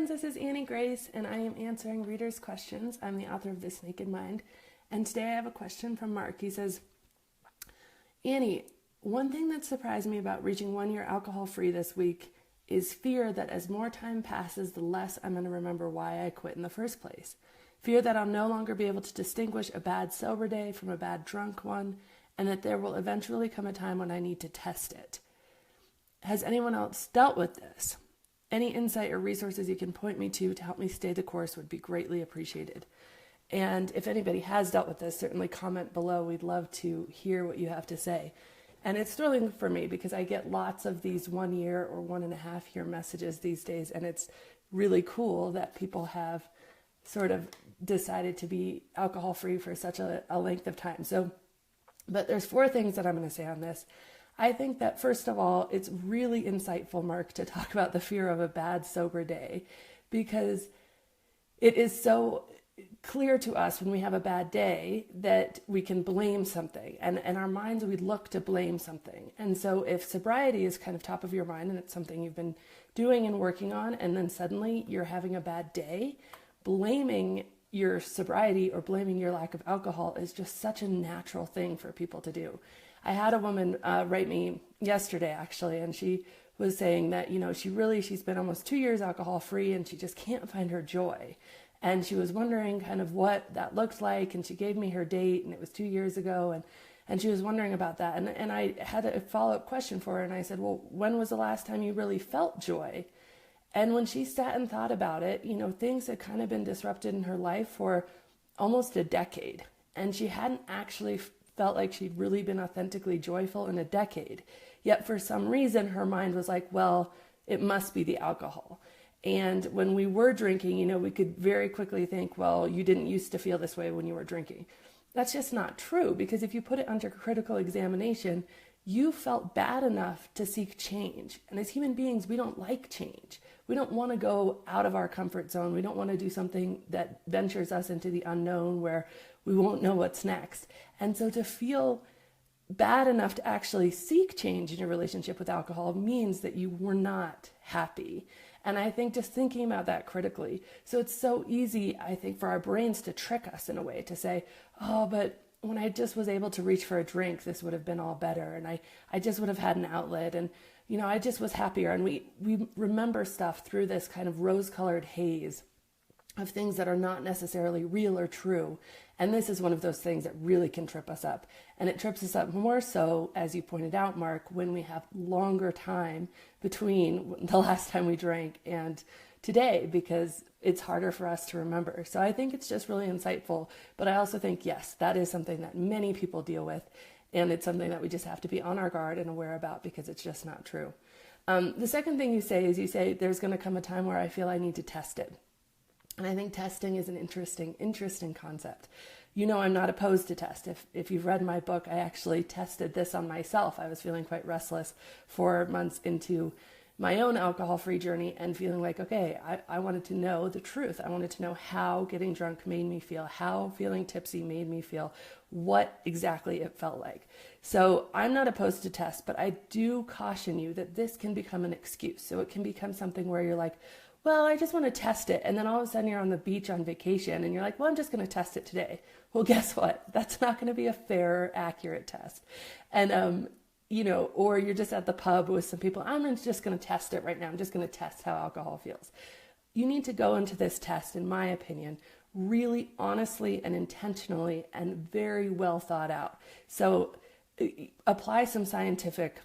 friends, this is Annie Grace, and I am answering readers' questions. I'm the author of This Naked Mind, and today I have a question from Mark. He says, Annie, one thing that surprised me about reaching 1 year alcohol-free this week is fear that as more time passes, the less I'm going to remember why I quit in the first place. Fear that I'll no longer be able to distinguish a bad sober day from a bad drunk one, and that there will eventually come a time when I need to test it. Has anyone else dealt with this? Any insight or resources you can point me to help me stay the course would be greatly appreciated. And if anybody has dealt with this, certainly comment below. We'd love to hear what you have to say. And it's thrilling for me because I get lots of these 1 year or 1.5 year messages these days. And it's really cool that people have sort of decided to be alcohol free for such a length of time. But there's 4 things that I'm going to say on this. I think that, first of all, it's really insightful, Mark, to talk about the fear of a bad sober day, because it is so clear to us when we have a bad day that we can blame something, and in our minds we look to blame something. And so if sobriety is kind of top of your mind and it's something you've been doing and working on, and then suddenly you're having a bad day, blaming your sobriety or blaming your lack of alcohol is just such a natural thing for people to do. I had a woman write me yesterday, actually, and she was saying that, she's been almost 2 years alcohol free and she just can't find her joy. And she was wondering kind of what that looked like. And she gave me her date, and it was 2 years ago. And she was wondering about that. And I had a follow-up question for her. And I said, well, when was the last time you really felt joy? And when she sat and thought about it, things had kind of been disrupted in her life for almost a decade. And she hadn't actually felt like she'd really been authentically joyful in a decade. Yet for some reason, her mind was like, well, it must be the alcohol. And when we were drinking, we could very quickly think, well, you didn't used to feel this way when you were drinking. That's just not true, because if you put it under critical examination, you felt bad enough to seek change. And as human beings, we don't like change. We don't want to go out of our comfort zone. We don't want to do something that ventures us into the unknown where we won't know what's next. And so to feel bad enough to actually seek change in your relationship with alcohol means that you were not happy. And I think just thinking about that critically. So it's so easy, I think, for our brains to trick us in a way to say, oh, but when I just was able to reach for a drink, this would have been all better. And I just would have had an outlet. And, I just was happier. And we remember stuff through this kind of rose-colored haze of things that are not necessarily real or true. And this is one of those things that really can trip us up. And it trips us up more so, as you pointed out, Mark, when we have longer time between the last time we drank and today, because it's harder for us to remember. So I think it's just really insightful. But I also think, yes, that is something that many people deal with. And it's something that we just have to be on our guard and aware about, because it's just not true. The second thing you say there's going to come a time where I feel I need to test it. And I think testing is an interesting concept. I'm not opposed to test. If you've read my book, I actually tested this on myself. I was feeling quite restless 4 months into my own alcohol-free journey and feeling like, okay, I wanted to know the truth. I wanted to know how getting drunk made me feel, how feeling tipsy made me feel, what exactly it felt like. So I'm not opposed to test, but I do caution you that this can become an excuse. So it can become something where you're like, well, I just want to test it. And then all of a sudden you're on the beach on vacation and you're like, well, I'm just going to test it today. Well, guess what? That's not going to be a fair, accurate test. And, or you're just at the pub with some people. I'm just going to test it right now. I'm just going to test how alcohol feels. You need to go into this test, in my opinion, really honestly and intentionally and very well thought out. So apply some scientific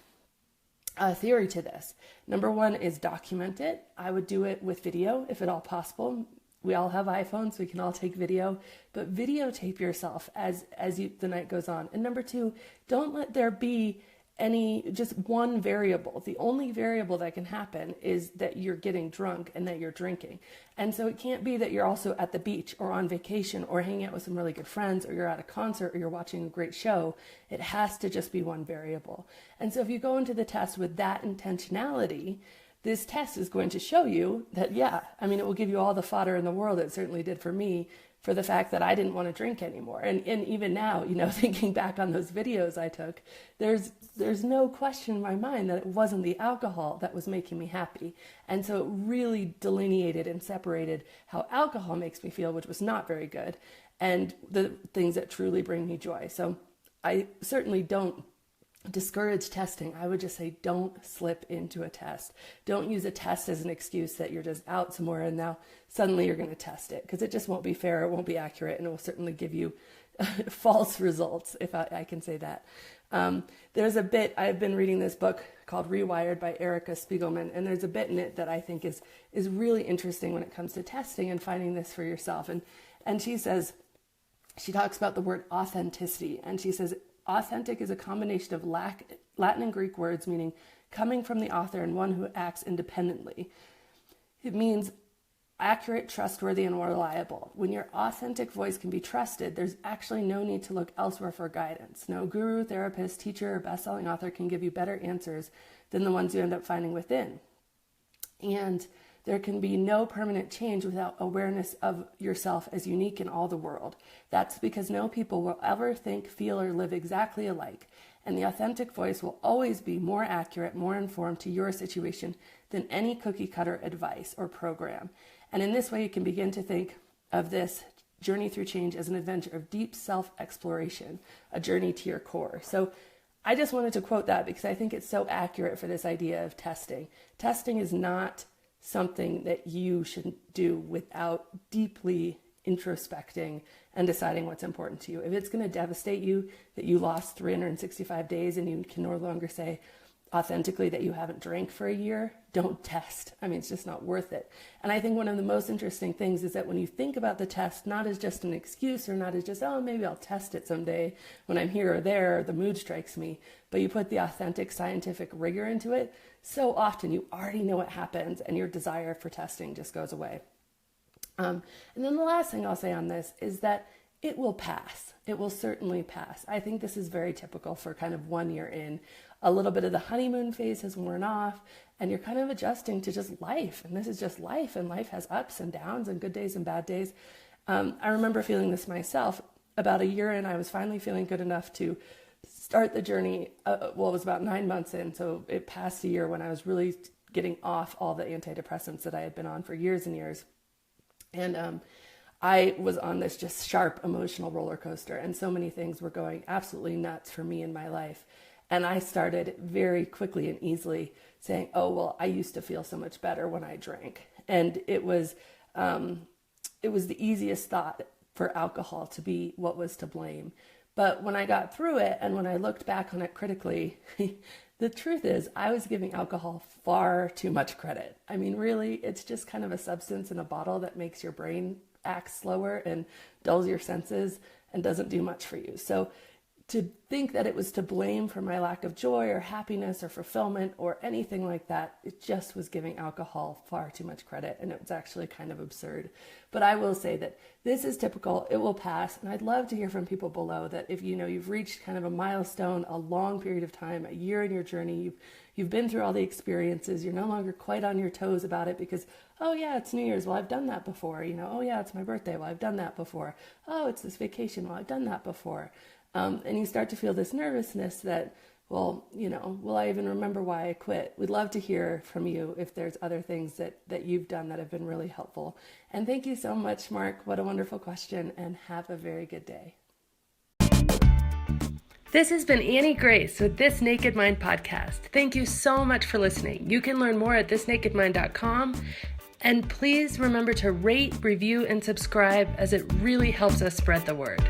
theory to this. Number one is document it. I would do it with video if at all possible. We all have iPhones, we can all take video, but videotape yourself as the night goes on. And number two, don't let there be just one variable. The only variable that can happen is that you're getting drunk and that you're drinking. And so it can't be that you're also at the beach or on vacation or hanging out with some really good friends or you're at a concert or you're watching a great show. It has to just be one variable. And so if you go into the test with that intentionality, this test is going to show you that, it will give you all the fodder in the world. It certainly did for me, for the fact that I didn't want to drink anymore. And even now, thinking back on those videos I took, there's no question in my mind that it wasn't the alcohol that was making me happy. And so it really delineated and separated how alcohol makes me feel, which was not very good, and the things that truly bring me joy. So I certainly don't discourage testing. I would just say don't slip into a test. Don't use a test as an excuse that you're just out somewhere and now suddenly you're going to test it, because it just won't be fair, it won't be accurate, and it will certainly give you false results, if I can say that. There's a bit, I've been reading this book called Rewired by Erica Spiegelman, and there's a bit in it that I think is really interesting when it comes to testing and finding this for yourself. And she talks about the word authenticity, and she says, authentic is a combination of Latin and Greek words meaning coming from the author and one who acts independently. It means accurate, trustworthy, and reliable. When your authentic voice can be trusted, there's actually no need to look elsewhere for guidance. No guru, therapist, teacher, or best-selling author can give you better answers than the ones you end up finding within. And there can be no permanent change without awareness of yourself as unique in all the world. That's because no people will ever think, feel, or live exactly alike. And the authentic voice will always be more accurate, more informed to your situation than any cookie-cutter advice or program. And in this way, you can begin to think of this journey through change as an adventure of deep self-exploration, a journey to your core. So I just wanted to quote that because I think it's so accurate for this idea of testing. Testing is not something that you should do without deeply introspecting and deciding what's important to you. If it's going to devastate you that you lost 365 days and you can no longer say authentically that you haven't drank for a year, don't test. I mean, it's just not worth it. And I think one of the most interesting things is that when you think about the test, not as just an excuse or not as just, oh, maybe I'll test it someday when I'm here or there, or the mood strikes me, but you put the authentic scientific rigor into it, so often you already know what happens and your desire for testing just goes away. And then the last thing I'll say on this is that it will pass. It will certainly pass. I think this is very typical for kind of 1 year in. A little bit of the honeymoon phase has worn off and you're kind of adjusting to just life. And this is just life, and life has ups and downs and good days and bad days. I remember feeling this myself. About a year in, I was finally feeling good enough to start the journey. It was about 9 months in. So it passed a year when I was really getting off all the antidepressants that I had been on for years and years. And I was on this just sharp emotional roller coaster, and so many things were going absolutely nuts for me in my life. And I started very quickly and easily saying, oh, well, I used to feel so much better when I drank. And it was the easiest thought for alcohol to be what was to blame. But when I got through it and when I looked back on it critically, the truth is I was giving alcohol far too much credit. I mean, really, it's just kind of a substance in a bottle that makes your brain act slower and dulls your senses and doesn't do much for you. So to think that it was to blame for my lack of joy or happiness or fulfillment or anything like that, it just was giving alcohol far too much credit, and it was actually kind of absurd. But I will say that this is typical. It will pass, and I'd love to hear from people below that if you've reached kind of a milestone, a long period of time, a year in your journey, you've been through all the experiences, you're no longer quite on your toes about it because, oh yeah, it's New Year's, well, I've done that before. Oh yeah, it's my birthday, well, I've done that before. Oh, it's this vacation, well, I've done that before. And you start to feel this nervousness that, well, will I even remember why I quit? We'd love to hear from you if there's other things that you've done that have been really helpful. And thank you so much, Mark. What a wonderful question, and have a very good day. This has been Annie Grace with This Naked Mind podcast. Thank you so much for listening. You can learn more at thisnakedmind.com. And please remember to rate, review, and subscribe, as it really helps us spread the word.